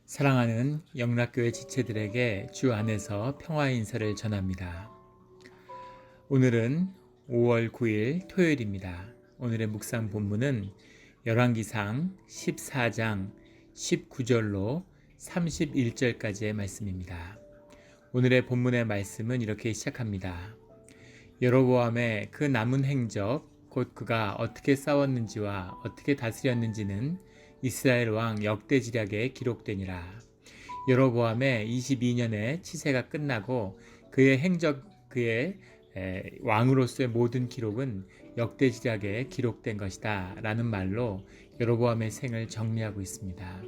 사랑하는 영락교회 지체들에게 주 안에서 평화의 인사를 전합니다. 오늘은 5월 9일 토요일입니다. 오늘의 묵상 본문은 열왕기상 14장 19절로 31절까지의 말씀입니다. 오늘의 본문의 말씀은 이렇게 시작합니다. 여로보암의 그 남은 행적, 곧 그가 어떻게 싸웠는지와 어떻게 다스렸는지는 이스라엘 왕 역대지략에 기록되니라. 여로보암의 22년의 치세가 끝나고 그의 왕으로서의 모든 기록은 역대지략에 기록된 것이다 라는 말로 여로보암의 생을 정리하고 있습니다.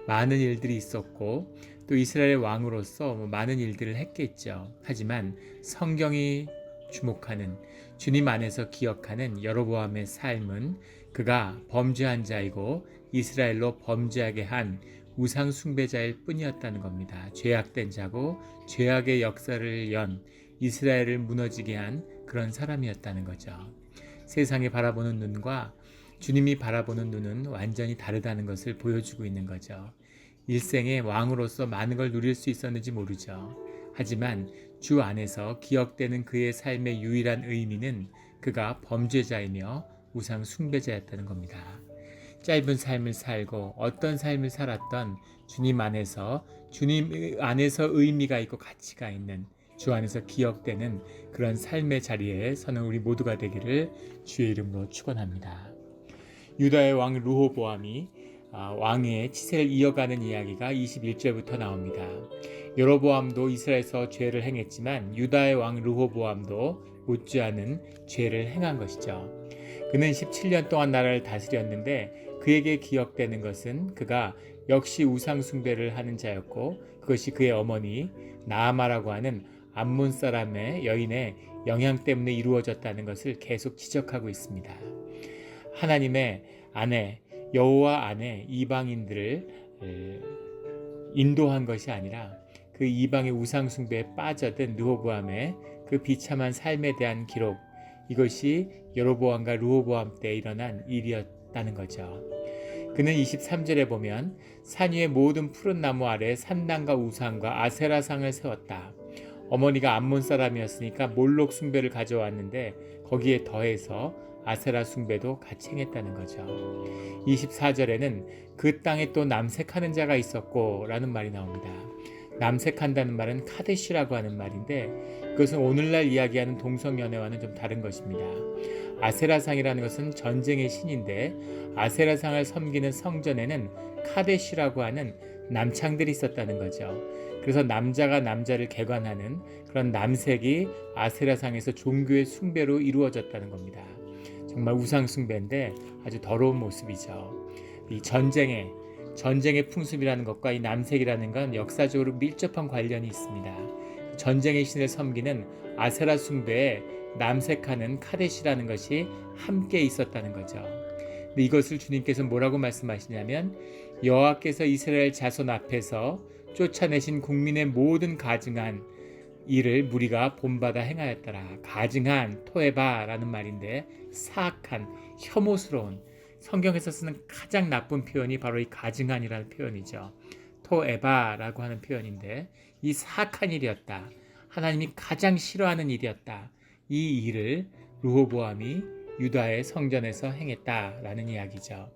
많은 일들이 있었고 또 이스라엘 왕으로서 많은 일들을 했겠죠. 하지만 성경이 주목하는, 주님 안에서 기억하는 여로보암의 삶은 그가 범죄한 자이고 이스라엘로 범죄하게 한 우상 숭배자일 뿐이었다는 겁니다. 죄악된 자고 죄악의 역사를 연 이스라엘을 무너지게 한 그런 사람이었다는 거죠. 세상이 바라보는 눈과 주님이 바라보는 눈은 완전히 다르다는 것을 보여주고 있는 거죠. 일생에 왕으로서 많은 걸 누릴 수 있었는지 모르죠. 하지만 주 안에서 기억되는 그의 삶의 유일한 의미는 그가 범죄자이며 우상 숭배자였다는 겁니다. 짧은 삶을 살고 어떤 삶을 살았던 주님 안에서 의미가 있고 가치가 있는 주 안에서 기억되는 그런 삶의 자리에 서는 우리 모두가 되기를 주의 이름으로 축원합니다. 유다의 왕 르호보암이 왕의 치세를 이어가는 이야기가 21절부터 나옵니다. 여로보암도 이스라엘에서 죄를 행했지만 유다의 왕 르호보암도 못지않은 죄를 행한 것이죠. 그는 17년 동안 나라를 다스렸는데 그에게 기억되는 것은 그가 역시 우상 숭배를 하는 자였고 그것이 그의 어머니 나아마라고 하는 암몬 사람의 여인의 영향 때문에 이루어졌다는 것을 계속 지적하고 있습니다. 하나님의 아내, 여호와 아내 이방인들을 인도한 것이 아니라 그 이방의 우상 숭배에 빠져든 르호보암의 그 비참한 삶에 대한 기록, 이것이 여로보암과 르호보암 때 일어난 일이었다는 거죠. 그는 23절에 보면 산 위의 모든 푸른 나무 아래 산당과 우상과 아세라상을 세웠다. 어머니가 암몬 사람이었으니까 몰록 숭배를 가져왔는데 거기에 더해서 아세라 숭배도 같이 행했다는 거죠. 24절에는 그 땅에 또 남색하는 자가 있었고 라는 말이 나옵니다. 남색한다는 말은 카데시라고 하는 말인데 그것은 오늘날 이야기하는 동성연애와는 좀 다른 것입니다. 아세라상이라는 것은 전쟁의 신인데 아세라상을 섬기는 성전에는 카데시라고 하는 남창들이 있었다는 거죠. 그래서 남자가 남자를 개관하는 그런 남색이 아세라상에서 종교의 숭배로 이루어졌다는 겁니다. 정말 우상 숭배인데 아주 더러운 모습이죠. 이 전쟁의 풍습이라는 것과 이 남색이라는 건 역사적으로 밀접한 관련이 있습니다. 전쟁의 신을 섬기는 아세라 숭배에 남색하는 카데시라는 것이 함께 있었다는 거죠. 근데 이것을 주님께서 뭐라고 말씀하시냐면 여호와께서 이스라엘 자손 앞에서 쫓아내신 국민의 모든 가증한 일을 무리가 본받아 행하였더라. 가증한 토에바라는 말인데 사악한, 혐오스러운, 성경에서 쓰는 가장 나쁜 표현이 바로 이 가증한이라는 표현이죠. 토에바라고 하는 표현인데 이 사악한 일이었다. 하나님이 가장 싫어하는 일이었다. 이 일을 르호보암이 유다의 성전에서 행했다라는 이야기죠.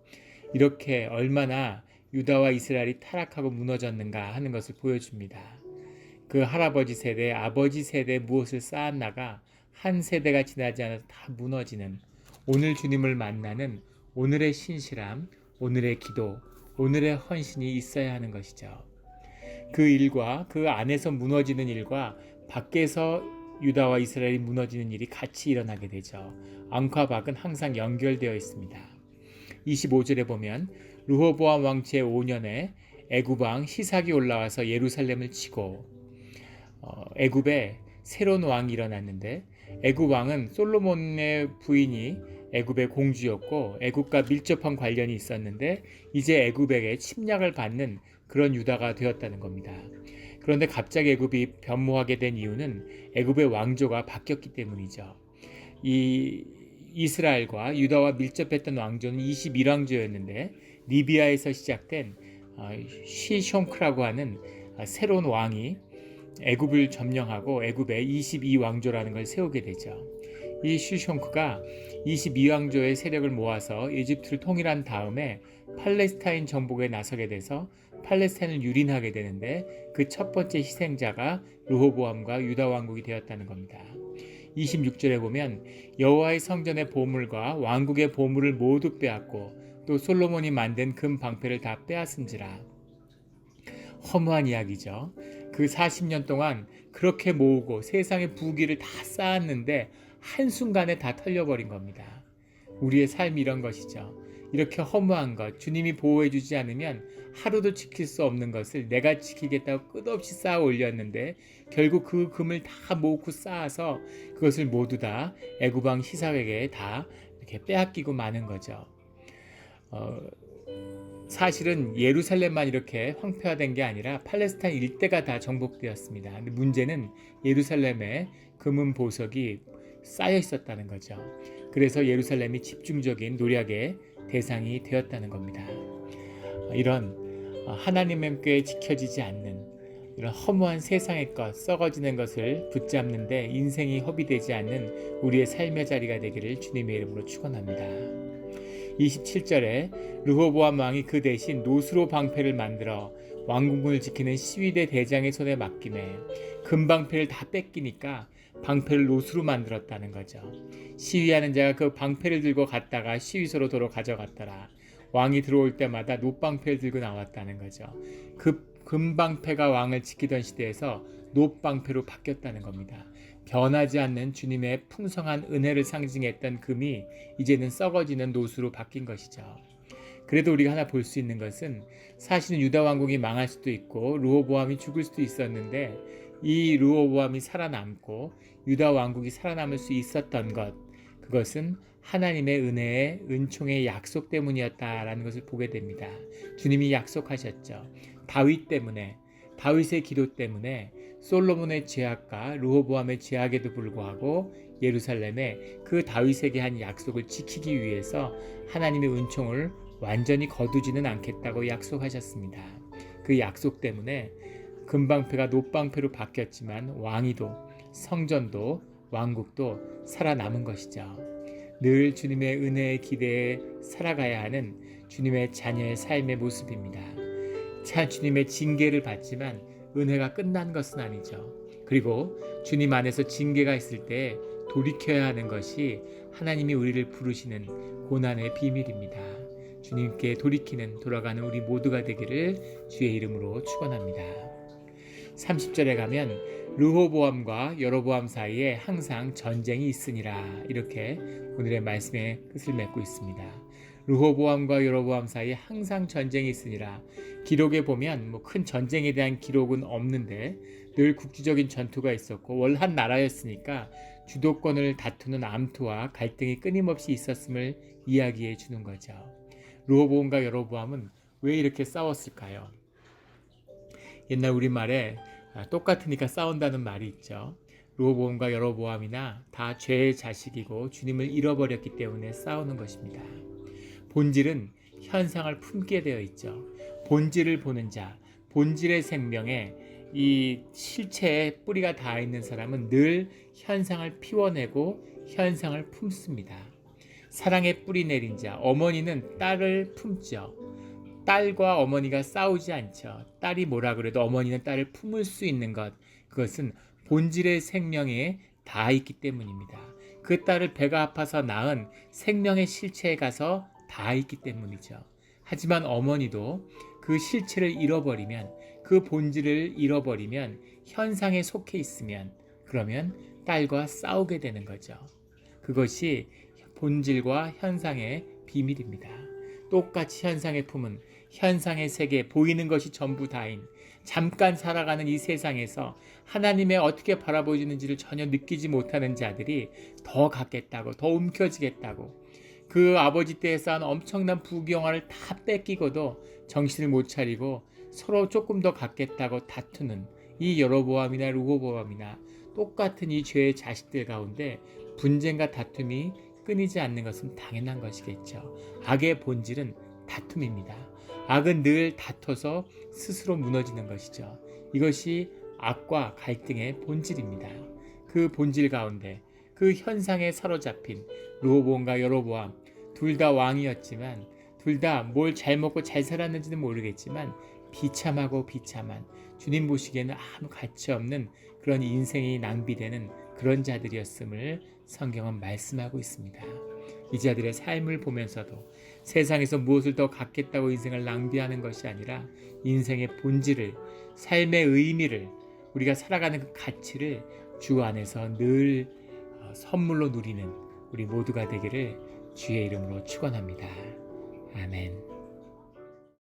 이렇게 얼마나 유다와 이스라엘이 타락하고 무너졌는가 하는 것을 보여줍니다. 그 할아버지 세대, 아버지 세대에 무엇을 쌓았나가 한 세대가 지나지 않아서 다 무너지는 오늘 주님을 만나는 오늘의 신실함, 오늘의 기도, 오늘의 헌신이 있어야 하는 것이죠. 그 일과 그 안에서 무너지는 일과 밖에서 유다와 이스라엘이 무너지는 일이 같이 일어나게 되죠. 앙과 박은 항상 연결되어 있습니다. 25절에 보면 르호보암 왕 제5년에 애굽 왕 시삭이 올라와서 예루살렘을 치고 애굽에 새로운 왕이 일어났는데 애굽 왕은 솔로몬의 부인이 애굽의 공주였고 애굽과 밀접한 관련이 있었는데 이제 애굽에게 침략을 받는 그런 유다가 되었다는 겁니다. 그런데 갑자기 애굽이 변모하게 된 이유는 애굽의 왕조가 바뀌었기 때문이죠. 이 이스라엘과 유다와 밀접했던 왕조는 21왕조였는데 리비아에서 시작된 시숑크라고 하는 새로운 왕이 애굽을 점령하고 애굽에 22왕조라는 걸 세우게 되죠. 이 시숑크가 22왕조의 세력을 모아서 이집트를 통일한 다음에 팔레스타인 정복에 나서게 돼서 팔레스타인을 유린하게 되는데 그 첫 번째 희생자가 르호보암과 유다 왕국이 되었다는 겁니다. 26절에 보면 여호와의 성전의 보물과 왕국의 보물을 모두 빼앗고 또 솔로몬이 만든 금 방패를 다 빼앗은지라. 허무한 이야기죠. 그 40년 동안 그렇게 모으고 세상의 부귀를 다 쌓았는데 한순간에 다 털려버린 겁니다. 우리의 삶이 이런 것이죠. 이렇게 허무한 것, 주님이 보호해주지 않으면 하루도 지킬 수 없는 것을 내가 지키겠다고 끝없이 쌓아 올렸는데 결국 그 금을 다 모으고 쌓아서 그것을 모두 다 애굽왕 시삭에게 다 이렇게 빼앗기고 마는 거죠. 사실은 예루살렘만 이렇게 황폐화된 게 아니라 팔레스타인 일대가 다 정복되었습니다. 근데 문제는 예루살렘에 금은 보석이 쌓여 있었다는 거죠. 그래서 예루살렘이 집중적인 노략의 대상이 되었다는 겁니다. 이런 하나님께 지켜지지 않는 이런 허무한 세상의 것, 썩어지는 것을 붙잡는데 인생이 허비되지 않는 우리의 삶의 자리가 되기를 주님의 이름으로 축원합니다. 27절에 르호보암 왕이 그 대신 노수로 방패를 만들어 왕궁을 지키는 시위대 대장의 손에 맡김에 금방패를 다 뺏기니까 방패를 노수로 만들었다는 거죠. 시위하는 자가 그 방패를 들고 갔다가 시위소로 도로 가져갔더라. 왕이 들어올 때마다 놋방패를 들고 나왔다는 거죠. 그 금방패가 왕을 지키던 시대에서 놋방패로 바뀌었다는 겁니다. 변하지 않는 주님의 풍성한 은혜를 상징했던 금이 이제는 썩어지는 노수로 바뀐 것이죠. 그래도 우리가 하나 볼 수 있는 것은 사실은 유다 왕국이 망할 수도 있고 르호보암이 죽을 수도 있었는데 이 르호보암이 살아남고 유다 왕국이 살아남을 수 있었던 것, 그것은 하나님의 은혜의 은총의 약속 때문이었다라는 것을 보게 됩니다. 주님이 약속하셨죠. 다윗 때문에, 다윗의 기도 때문에 솔로몬의 죄악과 르호보암의 죄악에도 불구하고 예루살렘에 그 다윗에게 한 약속을 지키기 위해서 하나님의 은총을 완전히 거두지는 않겠다고 약속하셨습니다. 그 약속 때문에 금방패가 놋방패로 바뀌었지만 왕위도 성전도 왕국도 살아남은 것이죠. 늘 주님의 은혜의 기대에 살아가야 하는 주님의 자녀의 삶의 모습입니다. 차 주님의 징계를 받지만 은혜가 끝난 것은 아니죠. 그리고 주님 안에서 징계가 있을 때 돌이켜야 하는 것이 하나님이 우리를 부르시는 고난의 비밀입니다. 주님께 돌아가는 우리 모두가 되기를 주의 이름으로 축원합니다. 30절에 가면 르호보암과 여로보암 사이에 항상 전쟁이 있으니라, 이렇게 오늘의 말씀의 끝을 맺고 있습니다. 르호보암과 여로보암 사이에 항상 전쟁이 있으니라. 기록에 보면 큰 전쟁에 대한 기록은 없는데 늘 국지적인 전투가 있었고 원 한 나라였으니까 주도권을 다투는 암투와 갈등이 끊임없이 있었음을 이야기해 주는 거죠. 르호보암과 여로보암은 왜 이렇게 싸웠을까요? 옛날 우리말에 똑같으니까 싸운다는 말이 있죠. 르호보암과 여로보암이나 다 죄의 자식이고 주님을 잃어버렸기 때문에 싸우는 것입니다. 본질은 현상을 품게 되어 있죠. 본질을 보는 자, 본질의 생명에 이 실체에 뿌리가 닿아 있는 사람은 늘 현상을 피워내고 현상을 품습니다. 사랑의 뿌리 내린 자, 어머니는 딸을 품죠. 딸과 어머니가 싸우지 않죠. 딸이 뭐라 그래도 어머니는 딸을 품을 수 있는 것, 그것은 본질의 생명에 닿아 있기 때문입니다. 그 딸을 배가 아파서 낳은 생명의 실체에 가서 닿아 있기 때문이죠. 하지만 어머니도 그 실체를 잃어버리면, 그 본질을 잃어버리면, 현상에 속해 있으면 그러면 딸과 싸우게 되는 거죠. 그것이 본질과 현상의 비밀입니다. 똑같이 현상의 품은 현상의 세계, 보이는 것이 전부 다인 잠깐 살아가는 이 세상에서 하나님의 어떻게 바라보시는지를 전혀 느끼지 못하는 자들이 더 갖겠다고, 더 움켜쥐겠다고, 그 아버지 때에 쌓은 엄청난 부귀영화를 다 뺏기고도 정신을 못 차리고 서로 조금 더 갖겠다고 다투는 이 여로보암이나 르호보암이나 똑같은 이 죄의 자식들 가운데 분쟁과 다툼이 끊이지 않는 것은 당연한 것이겠죠. 악의 본질은 다툼입니다. 악은 늘 다퉈서 스스로 무너지는 것이죠. 이것이 악과 갈등의 본질입니다. 그 본질 가운데 그 현상에 사로잡힌 르호보암과 여로보암 둘 다 왕이었지만 둘 다 뭘 잘 먹고 잘 살았는지는 모르겠지만 비참하고 비참한, 주님 보시기에는 아무 가치 없는 그런 인생이 낭비되는 그런 자들이었음을 성경은 말씀하고 있습니다. 이 자들의 삶을 보면서도 세상에서 무엇을 더 갖겠다고 인생을 낭비하는 것이 아니라 인생의 본질을, 삶의 의미를, 우리가 살아가는 그 가치를 주 안에서 늘 선물로 누리는 우리 모두가 되기를 주의 이름으로 축원합니다. 아멘.